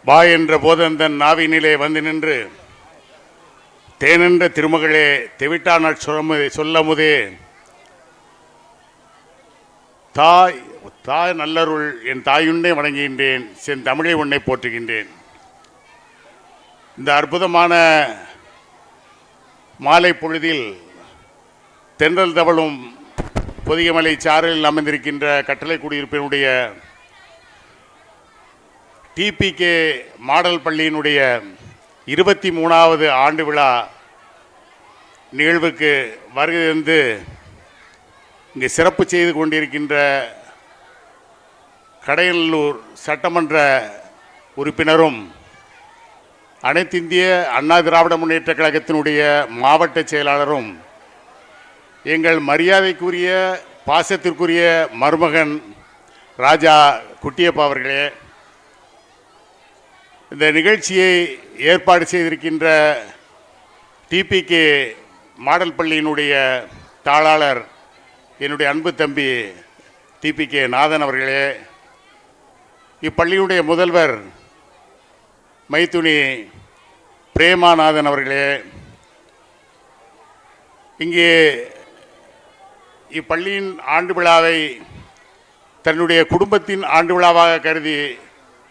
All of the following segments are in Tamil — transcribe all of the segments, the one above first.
வா என்ற போதந்தன் நாவினிலே வந்து நின்று தேனென்ற திருமகளே தெவிட்டான சொல்லமுதே தாய் தாய் நல்லருள் என் தாயுண்டே வணங்குகின்றேன், சென் தமிழை உன்னை போற்றுகின்றேன். இந்த அற்புதமான மாலை பொழுதில் தென்றல் தவழும் பொதிகமலை சாரலில் அமைந்திருக்கின்ற கட்டளை குடியிருப்பினுடைய டிபிகே மாடல் பள்ளியினுடைய 23வது ஆண்டு விழா நிகழ்வுக்கு வருகை தந்து இங்கு சிறப்பு செய்து கொண்டிருக்கின்ற கடையநல்லூர் சட்டமன்ற உறுப்பினரும் அனைத்திந்திய அண்ணா திராவிட முன்னேற்றக் கழகத்தினுடைய மாவட்ட செயலாளரும் எங்கள் மரியாதைக்குரிய பாசத்திற்குரிய மருமகன் ராஜா குட்டியப்பா அவர்களே, இந்த நிகழ்ச்சியை ஏற்பாடு செய்திருக்கின்ற டிபிகே மாடல் பள்ளியினுடைய தாளாளர் என்னுடைய அன்பு தம்பி டிபிகே நாதன் அவர்களே, இப்பள்ளியினுடைய முதல்வர் மைத்துனி பிரேமாநாதன் அவர்களே, இங்கே இப்பள்ளியின் ஆண்டு விழாவை தன்னுடைய குடும்பத்தின் ஆண்டு விழாவாக கருதி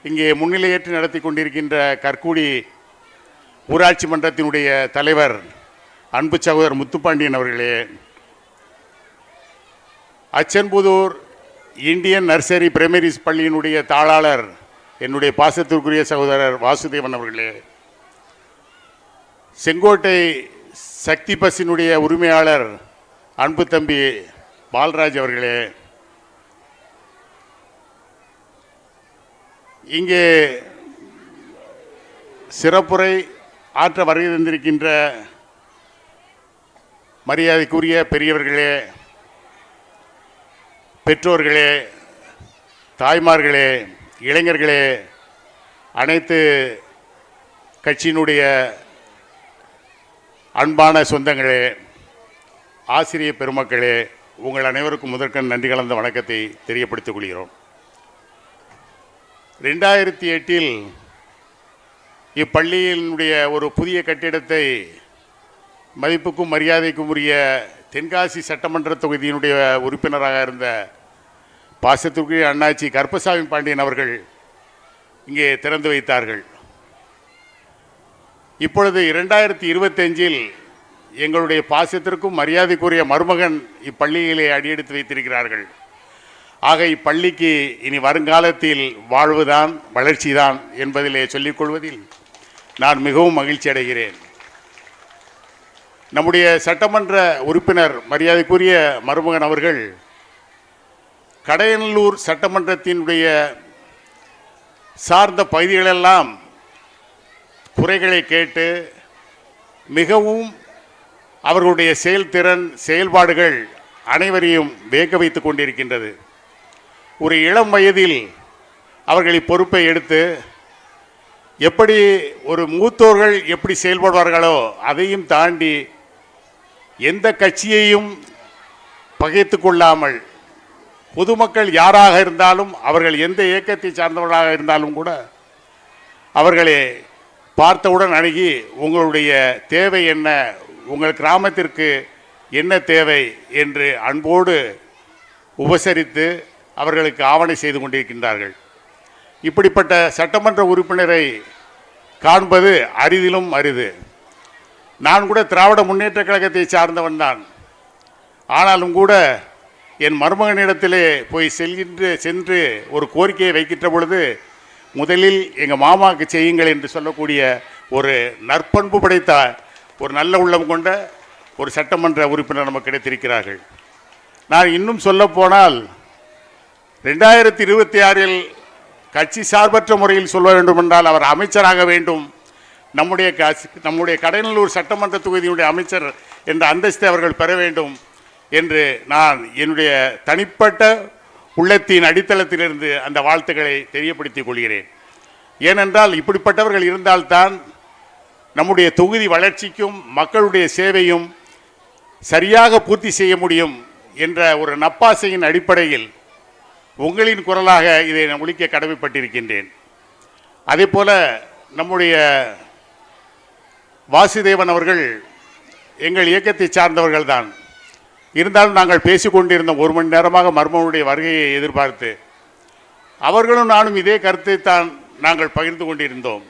இங்கே முன்னிலையேற்று நடத்தி கொண்டிருக்கின்ற கற்குடி ஊராட்சி மன்றத்தினுடைய தலைவர் அன்பு சகோதரர் முத்துப்பாண்டியன் அவர்களே, அச்சன்புதூர் இந்தியன் நர்சரி பிரைமரிஸ் பள்ளியினுடைய தாளாளர் என்னுடைய பாசத்திற்குரிய சகோதரர் வாசுதேவன் அவர்களே, செங்கோட்டை சக்தி பஸ்ஸினுடைய உரிமையாளர் அன்பு தம்பி பால்ராஜ் அவர்களே, இங்கே சிறப்புரை ஆற்ற வருகை தந்திருக்கின்ற மரியாதைக்குரிய பெரியவர்களே, பெற்றோர்களே, தாய்மார்களே, இளைஞர்களே, அனைத்து கட்சியினுடைய அன்பான சொந்தங்களே, ஆசிரிய பெருமக்களே, உங்கள் அனைவருக்கும் முதற்கண் நன்றி கலந்த வணக்கத்தை தெரியப்படுத்திக் கொள்கிறோம். 2008 இப்பள்ளியினுடைய ஒரு புதிய கட்டிடத்தை மதிப்புக்கும் மரியாதைக்கும் உரிய தென்காசி சட்டமன்ற தொகுதியினுடைய உறுப்பினராக இருந்த பாசத்திற்குரிய அண்ணாச்சி கருப்பசாமி பாண்டியன் அவர்கள் இங்கே திறந்து வைத்தார்கள். இப்பொழுது 2025 எங்களுடைய பாசத்திற்கும் மரியாதைக்குரிய மருமகன் இப்பள்ளியிலே அடியெடுத்து வைத்திருக்கிறார்கள். ஆக இப்பள்ளிக்கு இனி வருங்காலத்தில் வாழ்வுதான் வளர்ச்சிதான் என்பதிலே சொல்லிக்கொள்வதில் நான் மிகவும் மகிழ்ச்சி அடைகிறேன். நம்முடைய சட்டமன்ற உறுப்பினர் மரியாதைக்குரிய மருமகன் அவர்கள் கடையநல்லூர் சட்டமன்றத்தினுடைய சார்ந்த பகுதிகளெல்லாம் குறைகளை கேட்டு மிகவும் அவர்களுடைய செயல்திறன் செயல்பாடுகள் அனைவரையும் வியக்க வைத்து கொண்டிருக்கின்றது. ஒரு இளம் வயதில் அவர்கள் இப்பொறுப்பை எடுத்து எப்படி ஒரு மூத்தோர்கள் எப்படி செயல்படுவார்களோ அதையும் தாண்டி எந்த கட்சியையும் பகைத்து கொள்ளாமல் பொதுமக்கள் யாராக இருந்தாலும் அவர்கள் எந்த இயக்கத்தை சார்ந்தவர்களாக இருந்தாலும் கூட அவர்களை பார்த்தவுடன் அணுகி உங்களுடைய தேவை என்ன, உங்கள் கிராமத்திற்கு என்ன தேவை என்று அன்போடு உபசரித்து அவர்களுக்கு ஆவணை செய்து கொண்டிருக்கின்றார்கள். இப்படிப்பட்ட சட்டமன்ற உறுப்பினரை காண்பது அரிதிலும் அரிது. நான் கூட திராவிட முன்னேற்றக் கழகத்தை சார்ந்தவன் தான். ஆனாலும் கூட என் மருமகனிடத்திலே போய் சென்று ஒரு கோரிக்கையை வைக்கின்ற பொழுது முதலில் எங்கள் மாமாவுக்கு செய்யுங்கள் என்று சொல்லக்கூடிய ஒரு நற்பண்பு படைத்த ஒரு நல்ல உள்ளம் கொண்ட ஒரு சட்டமன்ற உறுப்பினர் நமக்கு கிடைத்திருக்கிறார்கள். நான் இன்னும் சொல்லப்போனால் 2026 கட்சி சார்பற்ற முறையில் சொல்ல வேண்டுமென்றால் அவர் அமைச்சராக வேண்டும், நம்முடைய கடையநல்லூர் சட்டமன்ற தொகுதியினுடைய அமைச்சர் என்ற அந்தஸ்தை அவர்கள் பெற வேண்டும் என்று நான் என்னுடைய தனிப்பட்ட உள்ளத்தின் அடித்தளத்திலிருந்து அந்த வாழ்த்துக்களை தெரியப்படுத்திக் கொள்கிறேன். ஏனென்றால் இப்படிப்பட்டவர்கள் இருந்தால்தான் நம்முடைய தொகுதி வளர்ச்சிக்கும் மக்களுடைய சேவையும் சரியாக பூர்த்தி செய்ய முடியும் என்ற ஒரு நப்பாசையின் அடிப்படையில் உங்களின் குரலாக இதை நான் ஒலிக்க கடமைப்பட்டிருக்கின்றேன். அதே போல் நம்முடைய வாசுதேவன் அவர்கள் எங்கள் இயக்கத்தை சார்ந்தவர்கள் தான். இருந்தாலும் நாங்கள் பேசிக்கொண்டிருந்தோம் 1 மணி நேரமாக மர்மனுடைய வருகையை எதிர்பார்த்து. அவர்களும் நானும் இதே கருத்தை தான் நாங்கள் பகிர்ந்து கொண்டிருந்தோம்.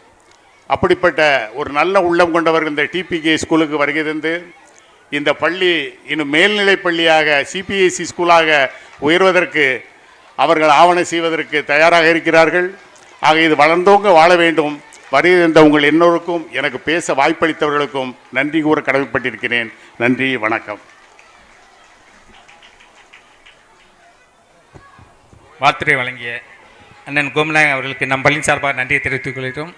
அப்படிப்பட்ட ஒரு நல்ல உள்ளம் கொண்டவர்கள் இந்த டிபிகே ஸ்கூலுக்கு வருகை தந்து இந்த பள்ளி இன்னும் மேல்நிலை பள்ளியாக சிபிஎஸ்சி ஸ்கூலாக உயர்வதற்கு அவர்கள் ஆவணம் செய்வதற்கு தயாராக இருக்கிறார்கள். ஆக இது வளர்ந்தோங்க வாழ வேண்டும். வருகை தந்த உங்கள் எல்லோருக்கும் எனக்கு பேச வாய்ப்பளித்தவர்களுக்கும் நன்றி கூற கடமைப்பட்டிருக்கிறேன். நன்றி, வணக்கம். வாழ்த்துறை வழங்கிய அண்ணன் கோமநாயகன் அவர்களுக்கு நம் பள்ளி சார்பாக நன்றியை தெரிவித்துக் கொள்கிறோம்.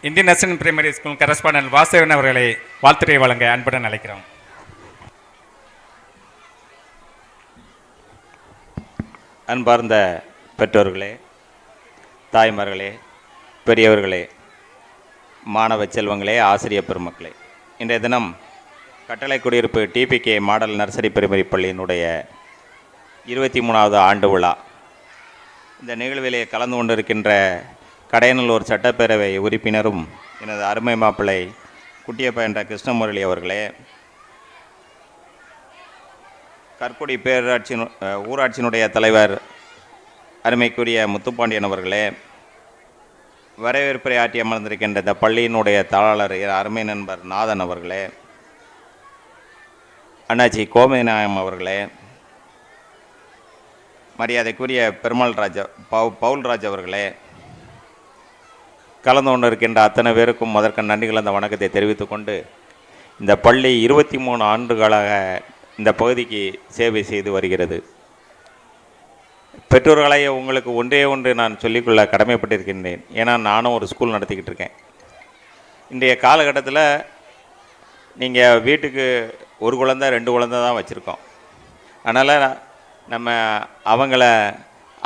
Indian national primary school correspondent Vasavan அவர்களை வாழ்த்துறை வழங்க அன்புடன் அழைக்கிறோம். அன்பார்ந்த பெற்றோர்களே, தாய்மார்களே, பெரியவர்களே, மாணவ செல்வங்களே, ஆசிரியர் பெருமக்களே, இன்றைய தினம் கட்டளை குடியிருப்பு டிபிகே மாடல் நர்சரி பிரைமரி பள்ளியினுடைய 23வது ஆண்டு விழா. இந்த நிகழ்விலே கலந்து கொண்டிருக்கின்ற கடையநல்லூர் சட்டப்பேரவை உறுப்பினரும் எனது அருமை மாப்பிள்ளை குட்டியப்பா என்ற கிருஷ்ணமுரளி அவர்களே, கற்குடி பேரூராட்சி ஊராட்சியினுடைய தலைவர் அருமைக்குரிய முத்துப்பாண்டியன் அவர்களே, வரவேற்புரை ஆற்றி அமர்ந்திருக்கின்ற இந்த பள்ளியினுடைய தாளர் அருமை நண்பர் நாதன் அவர்களே, அண்ணாச்சி கோமதிநாயகம் அவர்களே, மரியாதைக்குரிய பெருமாள்ராஜ் பவுல்ராஜ் அவர்களே, கலந்து கொண்டிருக்கின்ற அத்தனை பேருக்கும் முதற்க நன்றிகள் அந்த வணக்கத்தை தெரிவித்து கொண்டு, இந்த பள்ளி 23 ஆண்டுகளாக இந்த பகுதிக்கு சேவை செய்து வருகிறது. பெற்றோர்களை உங்களுக்கு ஒன்று நான் சொல்லிக்கொள்ள கடமைப்பட்டிருக்கின்றேன். ஏன்னா நானும் ஒரு ஸ்கூல் நடத்திக்கிட்டு இருக்கேன். இன்றைய காலகட்டத்தில் நீங்கள் வீட்டுக்கு ஒரு குழந்தை 2 குழந்தை தான் வச்சுருக்கோம். அதனால் நம்ம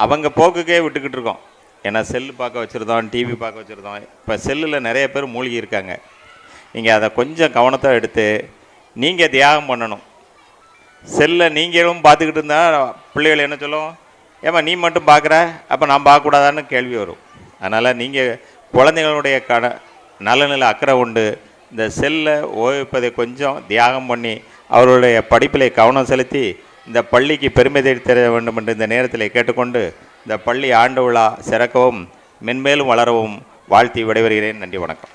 அவங்க போக்குக்கே விட்டுக்கிட்டு இருக்கோம். ஏன்னா செல்லு பார்க்க வச்சுருந்தோம், டிவி பார்க்க வச்சுருந்தோம். இப்போ செல்லில் நிறைய பேர் மூழ்கி இருக்காங்க. நீங்கள் அதை கொஞ்சம் கவனத்தை எடுத்து நீங்கள் தியாகம் பண்ணணும். செல்லை நீங்களும் பார்த்துக்கிட்டு இருந்தால் பிள்ளைகள் என்ன சொல்லும், ஏமா நீ மட்டும் பார்க்குற, அப்போ நான் பார்க்கக்கூடாதான்னு கேள்வி வரும். அதனால் நீங்கள் குழந்தைகளுடைய நலனில் அக்கறை உண்டு இந்த செல்லை ஓய்விப்பதை கொஞ்சம் தியாகம் பண்ணி அவர்களுடைய படிப்பில் கவனம் செலுத்தி இந்த பள்ளிக்கு பெருமை தர வேண்டும் என்று இந்த நேரத்தில் கேட்டுக்கொண்டு இந்த பள்ளி ஆண்டு விழா சிறக்கவும் மென்மேலும் வளரவும் வாழ்த்தி விடைபெறுகிறேன். நன்றி, வணக்கம்.